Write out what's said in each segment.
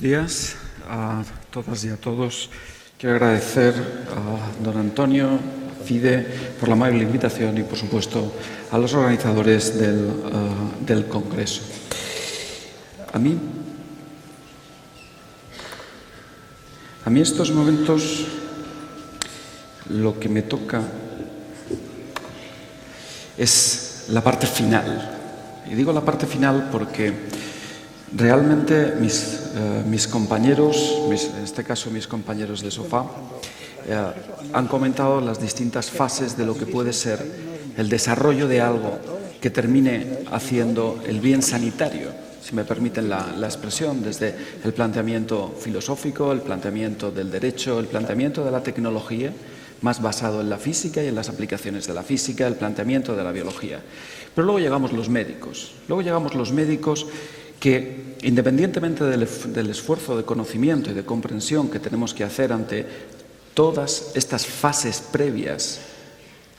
días a todas y a todos. Quiero agradecer a don Antonio, FIDE, por la amable invitación y, por supuesto, a los organizadores del Congreso. A mí estos momentos lo que me toca es la parte final. Y digo la parte final porque realmente mis compañeros, en este caso mis compañeros de sofá, han comentado las distintas fases de lo que puede ser el desarrollo de algo que termine haciendo el bien sanitario, si me permiten la expresión, desde el planteamiento filosófico, el planteamiento del derecho, el planteamiento de la tecnología, más basado en la física y en las aplicaciones de la física, el planteamiento de la biología. Pero luego llegamos los médicos que, independientemente del esfuerzo de conocimiento y de comprensión que tenemos que hacer ante todas estas fases previas,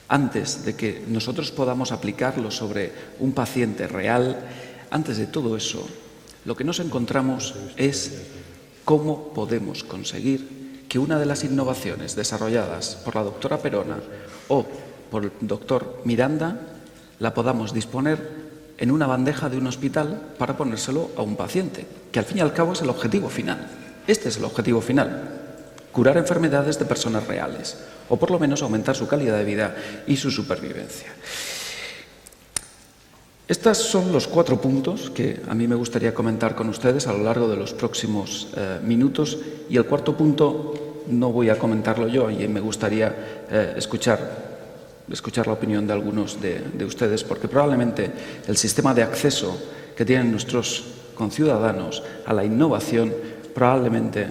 antes de que nosotros podamos aplicarlo sobre un paciente real, antes de todo eso, lo que nos encontramos es cómo podemos conseguir que una de las innovaciones desarrolladas por la doctora Perona o por el doctor Miranda la podamos disponer en una bandeja de un hospital para ponérselo a un paciente, que al fin y al cabo es el objetivo final. Este es el objetivo final: curar enfermedades de personas reales, o por lo menos aumentar su calidad de vida y su supervivencia. Estos son los 4 puntos que a mí me gustaría comentar con ustedes a lo largo de los próximos minutos, y el cuarto punto no voy a comentarlo yo, y me gustaría escuchar la opinión de algunos de ustedes, porque probablemente el sistema de acceso que tienen nuestros conciudadanos a la innovación probablemente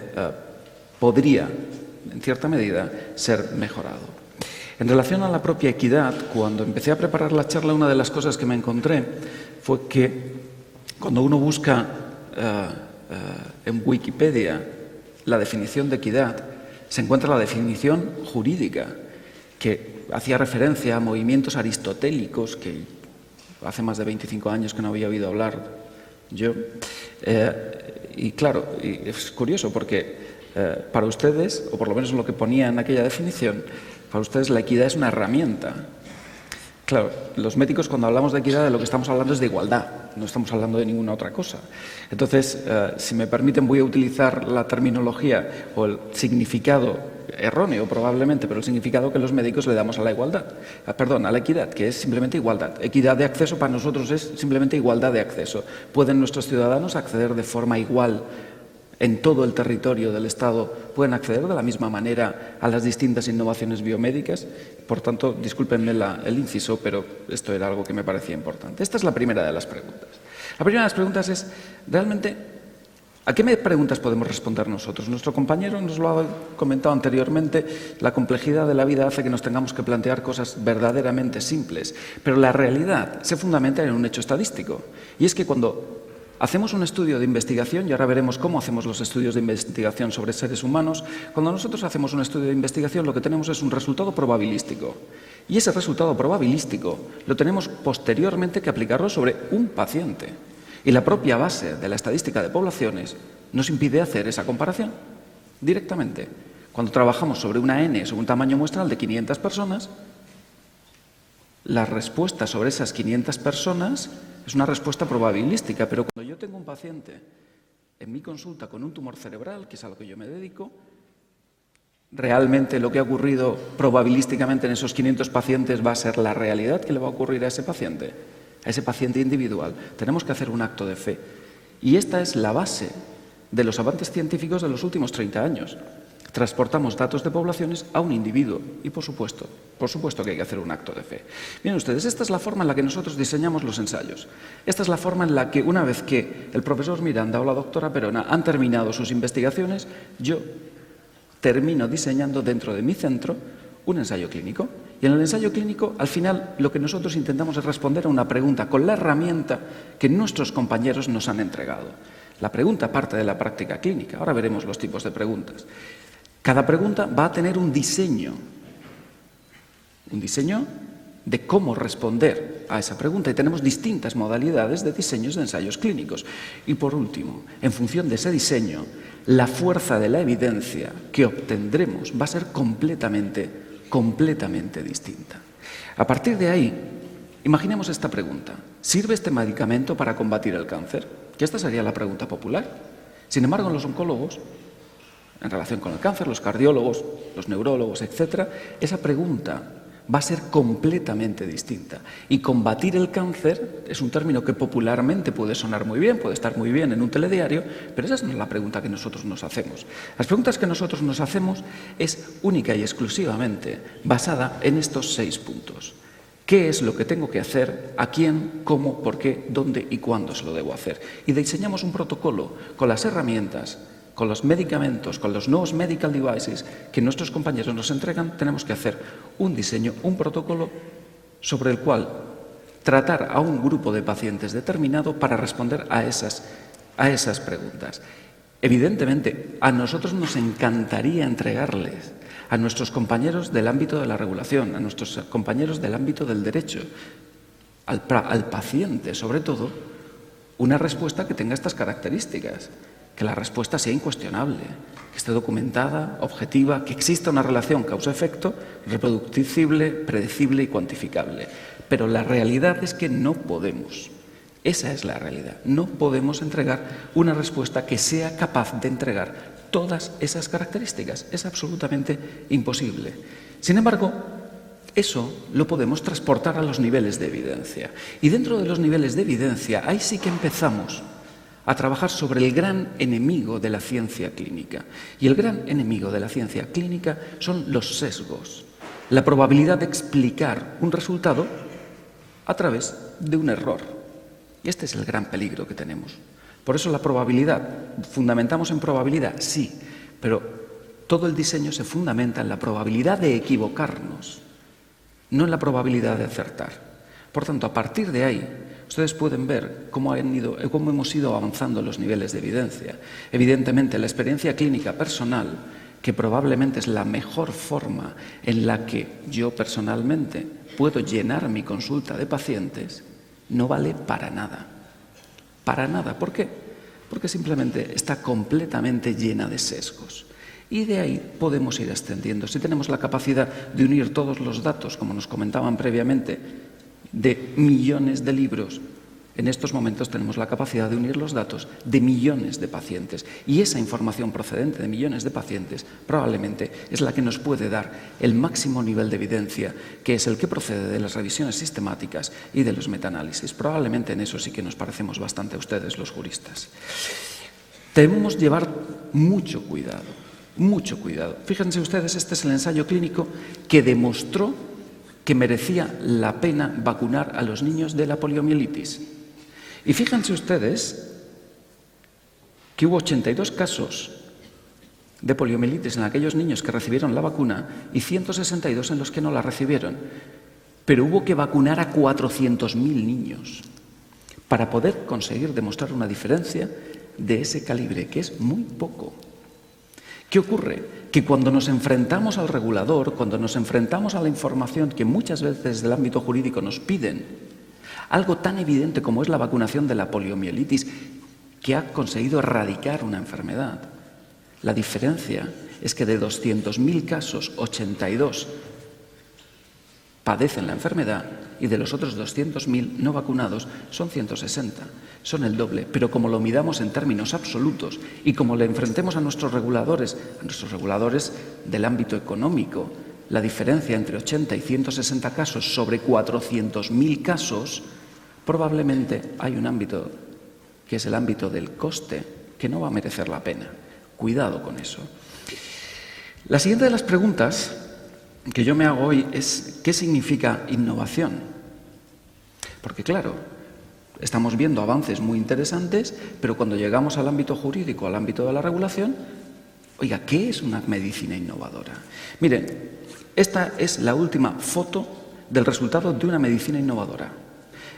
podría, en cierta medida, ser mejorado. En relación a la propia equidad, cuando empecé a preparar la charla, una de las cosas que me encontré fue que cuando uno busca en Wikipedia la definición de equidad, se encuentra la definición jurídica, que hacía referencia a movimientos aristotélicos que hace más de 25 años que no había oído hablar yo. Y claro, es curioso porque para ustedes, o por lo menos lo que ponía en aquella definición, para ustedes la equidad es una herramienta. Claro, los médicos, cuando hablamos de equidad, de lo que estamos hablando es de igualdad, no estamos hablando de ninguna otra cosa. Entonces, si me permiten, voy a utilizar la terminología o el significado erróneo probablemente, pero el significado que los médicos le damos a la igualdad, a la equidad, que es simplemente igualdad. Equidad de acceso para nosotros es simplemente igualdad de acceso. ¿Pueden nuestros ciudadanos acceder de forma igual en todo el territorio del Estado? ¿Pueden acceder de la misma manera a las distintas innovaciones biomédicas? Por tanto, discúlpenme el inciso, pero esto era algo que me parecía importante. Esta es la primera de las preguntas. La primera de las preguntas es, realmente, ¿a qué preguntas podemos responder nosotros? Nuestro compañero nos lo ha comentado anteriormente. La complejidad de la vida hace que nos tengamos que plantear cosas verdaderamente simples, pero la realidad se fundamenta en un hecho estadístico, y es que cuando hacemos un estudio de investigación, y ahora veremos cómo hacemos los estudios de investigación sobre seres humanos, cuando nosotros hacemos un estudio de investigación lo que tenemos es un resultado probabilístico. Y ese resultado probabilístico lo tenemos posteriormente que aplicarlo sobre un paciente. Y la propia base de la estadística de poblaciones nos impide hacer esa comparación directamente. Cuando trabajamos sobre una N, sobre un tamaño muestral de 500 personas, la respuesta sobre esas 500 personas es una respuesta probabilística, pero cuando yo tengo un paciente en mi consulta con un tumor cerebral, que es a lo que yo me dedico, realmente lo que ha ocurrido probabilísticamente en esos 500 pacientes va a ser la realidad que le va a ocurrir a ese paciente individual. Tenemos que hacer un acto de fe. Y esta es la base de los avances científicos de los últimos 30 años. Transportamos datos de poblaciones a un individuo y, por supuesto que hay que hacer un acto de fe. Miren ustedes, esta es la forma en la que nosotros diseñamos los ensayos. Esta es la forma en la que, una vez que el profesor Miranda o la doctora Perona han terminado sus investigaciones, yo termino diseñando dentro de mi centro un ensayo clínico. Y en el ensayo clínico, al final, lo que nosotros intentamos es responder a una pregunta con la herramienta que nuestros compañeros nos han entregado. La pregunta parte de la práctica clínica. Ahora veremos los tipos de preguntas. Cada pregunta va a tener un diseño de cómo responder a esa pregunta y tenemos distintas modalidades de diseños de ensayos clínicos. Y por último, en función de ese diseño, la fuerza de la evidencia que obtendremos va a ser completamente distinta. A partir de ahí, imaginemos esta pregunta. ¿Sirve este medicamento para combatir el cáncer? Que esta sería la pregunta popular. Sin embargo, los oncólogos, en relación con el cáncer, los cardiólogos, los neurólogos, etc., esa pregunta va a ser completamente distinta. Y combatir el cáncer es un término que popularmente puede sonar muy bien, puede estar muy bien en un telediario, pero esa no es la pregunta que nosotros nos hacemos. Las preguntas que nosotros nos hacemos es única y exclusivamente basada en estos 6 puntos. ¿Qué es lo que tengo que hacer? ¿A quién? ¿Cómo? ¿Por qué? ¿Dónde? ¿Y cuándo se lo debo hacer? Y diseñamos un protocolo con las herramientas, con los medicamentos, con los nuevos medical devices que nuestros compañeros nos entregan. Tenemos que hacer un diseño, un protocolo sobre el cual tratar a un grupo de pacientes determinado para responder a esas preguntas. Evidentemente, a nosotros nos encantaría entregarles a nuestros compañeros del ámbito de la regulación, a nuestros compañeros del ámbito del derecho, al paciente, sobre todo, una respuesta que tenga estas características. Que la respuesta sea incuestionable, que esté documentada, objetiva, que exista una relación causa-efecto reproducible, predecible y cuantificable. Pero la realidad es que no podemos. Esa es la realidad. No podemos entregar una respuesta que sea capaz de entregar todas esas características. Es absolutamente imposible. Sin embargo, eso lo podemos transportar a los niveles de evidencia. Y dentro de los niveles de evidencia, ahí sí que empezamos a trabajar sobre el gran enemigo de la ciencia clínica. Y el gran enemigo de la ciencia clínica son los sesgos, la probabilidad de explicar un resultado a través de un error. Y este es el gran peligro que tenemos. Por eso la probabilidad, fundamentamos en probabilidad, sí, pero todo el diseño se fundamenta en la probabilidad de equivocarnos, no en la probabilidad de acertar. Por tanto, a partir de ahí, ustedes pueden ver cómo hemos ido avanzando los niveles de evidencia. Evidentemente, la experiencia clínica personal, que probablemente es la mejor forma en la que yo personalmente puedo llenar mi consulta de pacientes, no vale para nada. Para nada. ¿Por qué? Porque simplemente está completamente llena de sesgos. Y de ahí podemos ir extendiendo. Si tenemos la capacidad de unir todos los datos, como nos comentaban previamente, de millones de libros, en estos momentos tenemos la capacidad de unir los datos de millones de pacientes. Y esa información procedente de millones de pacientes probablemente es la que nos puede dar el máximo nivel de evidencia, que es el que procede de las revisiones sistemáticas y de los metaanálisis. Probablemente en eso sí que nos parecemos bastante a ustedes, los juristas. Debemos llevar mucho cuidado, mucho cuidado. Fíjense ustedes, este es el ensayo clínico que demostró que merecía la pena vacunar a los niños de la poliomielitis. Y fíjense ustedes que hubo 82 casos de poliomielitis en aquellos niños que recibieron la vacuna y 162 en los que no la recibieron. Pero hubo que vacunar a 400.000 niños para poder conseguir demostrar una diferencia de ese calibre, que es muy poco. ¿Qué ocurre? Que cuando nos enfrentamos al regulador, cuando nos enfrentamos a la información que muchas veces del ámbito jurídico nos piden, algo tan evidente como es la vacunación de la poliomielitis, que ha conseguido erradicar una enfermedad, la diferencia es que de 200.000 casos, 82 padecen la enfermedad y de los otros 200.000 no vacunados son 160. Son el doble, pero como lo midamos en términos absolutos y como le enfrentemos a nuestros reguladores del ámbito económico, la diferencia entre 80 y 160 casos sobre 400.000 casos, probablemente hay un ámbito que es el ámbito del coste que no va a merecer la pena. Cuidado con eso. La siguiente de las preguntas que yo me hago hoy es ¿qué significa innovación? Porque claro, estamos viendo avances muy interesantes, pero cuando llegamos al ámbito jurídico, al ámbito de la regulación, oiga, ¿qué es una medicina innovadora? Miren, esta es la última foto del resultado de una medicina innovadora.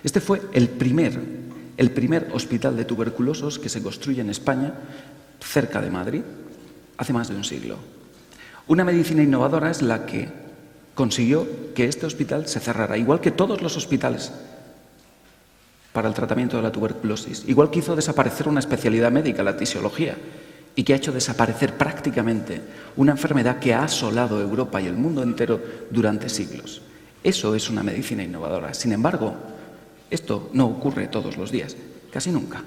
Este fue el primer hospital de tuberculosos que se construye en España, cerca de Madrid, hace más de un siglo. Una medicina innovadora es la que consiguió que este hospital se cerrara, igual que todos los hospitales para el tratamiento de la tuberculosis, igual que hizo desaparecer una especialidad médica, la tisiología, y que ha hecho desaparecer prácticamente una enfermedad que ha asolado Europa y el mundo entero durante siglos. Eso es una medicina innovadora. Sin embargo, esto no ocurre todos los días, casi nunca.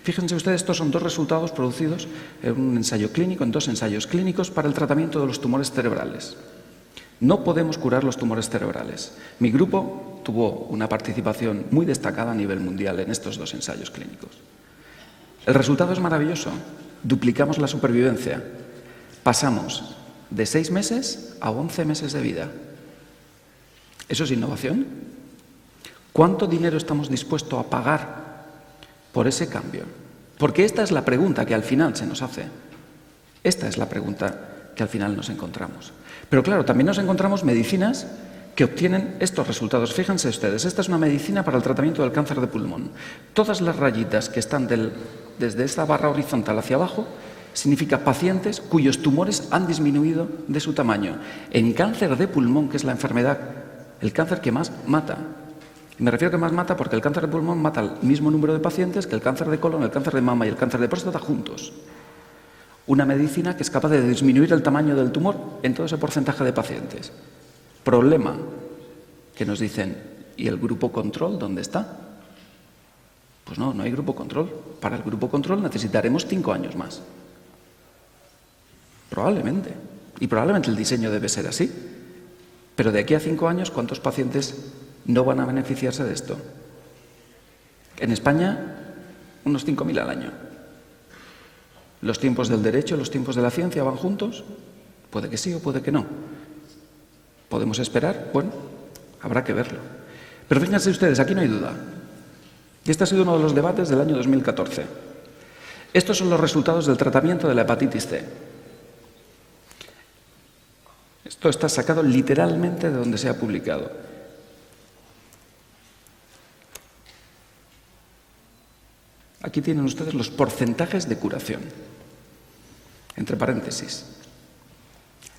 Fíjense ustedes, estos son dos resultados producidos en un ensayo clínico, en dos ensayos clínicos para el tratamiento de los tumores cerebrales. No podemos curar los tumores cerebrales. Mi grupo tuvo una participación muy destacada a nivel mundial en estos dos ensayos clínicos. El resultado es maravilloso. Duplicamos la supervivencia. Pasamos de 6 meses a 11 meses de vida. ¿Eso es innovación? ¿Cuánto dinero estamos dispuestos a pagar por ese cambio? Porque esta es la pregunta que al final se nos hace. Esta es la pregunta que al final nos encontramos. Pero claro, también nos encontramos medicinas que obtienen estos resultados. Fíjense ustedes, esta es una medicina para el tratamiento del cáncer de pulmón. Todas las rayitas que están desde esta barra horizontal hacia abajo significa pacientes cuyos tumores han disminuido de su tamaño. En cáncer de pulmón, que es la enfermedad, el cáncer que más mata. Y me refiero a que más mata porque el cáncer de pulmón mata al mismo número de pacientes que el cáncer de colon, el cáncer de mama y el cáncer de próstata juntos. Una medicina que es capaz de disminuir el tamaño del tumor en todo ese porcentaje de pacientes. Problema, que nos dicen, ¿y el grupo control dónde está? Pues no hay grupo control. Para el grupo control necesitaremos 5 años más. Probablemente. Y probablemente el diseño debe ser así. Pero de aquí a 5 años, ¿cuántos pacientes no van a beneficiarse de esto? En España, unos 5.000 al año. ¿Los tiempos del derecho, los tiempos de la ciencia van juntos? Puede que sí o puede que no. ¿Podemos esperar? Bueno, habrá que verlo. Pero fíjense ustedes, aquí no hay duda. Y este ha sido uno de los debates del año 2014. Estos son los resultados del tratamiento de la hepatitis C. Esto está sacado literalmente de donde se ha publicado. Aquí tienen ustedes los porcentajes de curación. Entre paréntesis.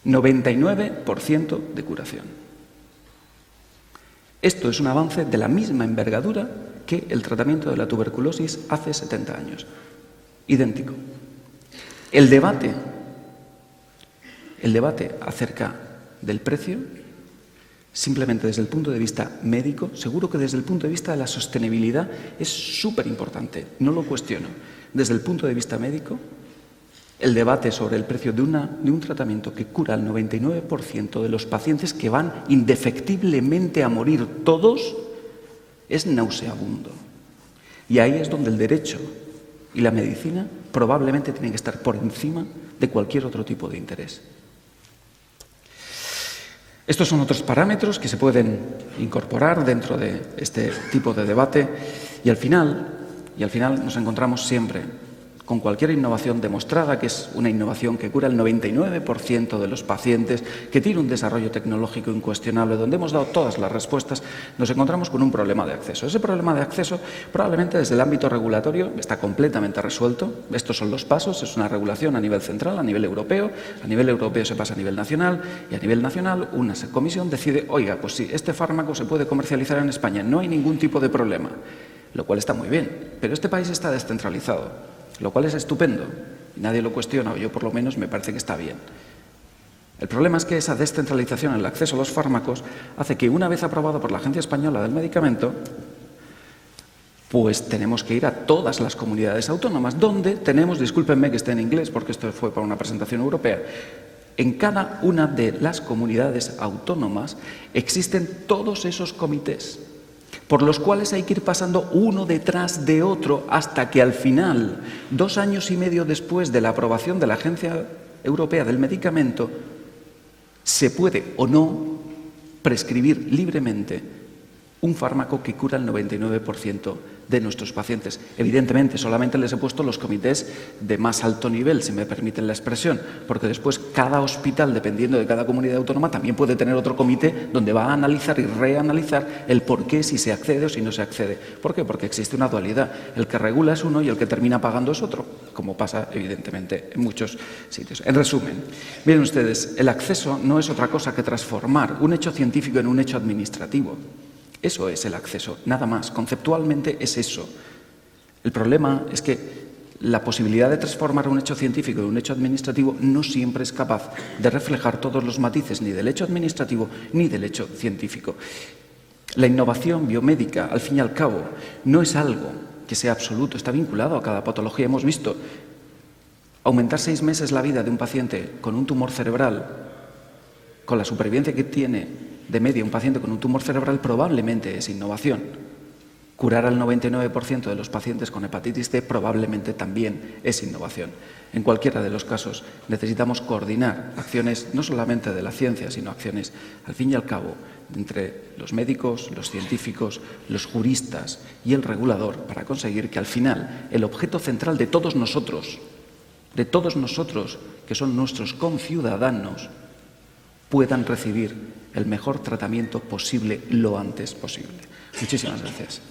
99% de curación. Esto es un avance de la misma envergadura que el tratamiento de la tuberculosis hace 70 años. Idéntico. El debate acerca del precio, simplemente desde el punto de vista médico, seguro que desde el punto de vista de la sostenibilidad es súper importante, no lo cuestiono. Desde el punto de vista médico, el debate sobre el precio de un tratamiento que cura al 99% de los pacientes que van indefectiblemente a morir todos es nauseabundo. Y ahí es donde el derecho y la medicina probablemente tienen que estar por encima de cualquier otro tipo de interés. Estos son otros parámetros que se pueden incorporar dentro de este tipo de debate y al final nos encontramos siempre con cualquier innovación demostrada, que es una innovación que cura el 99% de los pacientes, que tiene un desarrollo tecnológico incuestionable, donde hemos dado todas las respuestas, nos encontramos con un problema de acceso. Ese problema de acceso probablemente desde el ámbito regulatorio está completamente resuelto. Estos son los pasos, es una regulación a nivel central, a nivel europeo se pasa a nivel nacional y a nivel nacional una comisión decide, oiga, pues sí, este fármaco se puede comercializar en España, no hay ningún tipo de problema, lo cual está muy bien, pero este país está descentralizado. Lo cual es estupendo, y nadie lo cuestiona, o yo por lo menos me parece que está bien. El problema es que esa descentralización en el acceso a los fármacos hace que una vez aprobado por la Agencia Española del Medicamento, pues tenemos que ir a todas las comunidades autónomas, donde tenemos, discúlpenme que esté en inglés porque esto fue para una presentación europea, en cada una de las comunidades autónomas existen todos esos comités, por los cuales hay que ir pasando uno detrás de otro hasta que al final, 2 años y medio después de la aprobación de la Agencia Europea del Medicamento, se puede o no prescribir libremente un fármaco que cura el 99% de nuestros pacientes. Evidentemente, solamente les he puesto los comités de más alto nivel, si me permiten la expresión, porque después cada hospital, dependiendo de cada comunidad autónoma, también puede tener otro comité donde va a analizar y reanalizar el por qué, si se accede o si no se accede. ¿Por qué? Porque existe una dualidad. El que regula es uno y el que termina pagando es otro, como pasa evidentemente en muchos sitios. En resumen, miren ustedes, el acceso no es otra cosa que transformar un hecho científico en un hecho administrativo. Eso es el acceso, nada más. Conceptualmente es eso. El problema es que la posibilidad de transformar un hecho científico en un hecho administrativo no siempre es capaz de reflejar todos los matices ni del hecho administrativo ni del hecho científico. La innovación biomédica, al fin y al cabo, no es algo que sea absoluto, está vinculado a cada patología. Hemos visto aumentar 6 meses la vida de un paciente con un tumor cerebral, con la supervivencia que tiene de media un paciente con un tumor cerebral, probablemente es innovación. Curar al 99% de los pacientes con hepatitis C probablemente también es innovación. En cualquiera de los casos necesitamos coordinar acciones no solamente de la ciencia, sino acciones, al fin y al cabo, entre los médicos, los científicos, los juristas y el regulador para conseguir que al final el objeto central de todos nosotros, que son nuestros conciudadanos, puedan recibir el mejor tratamiento posible lo antes posible. Muchísimas gracias.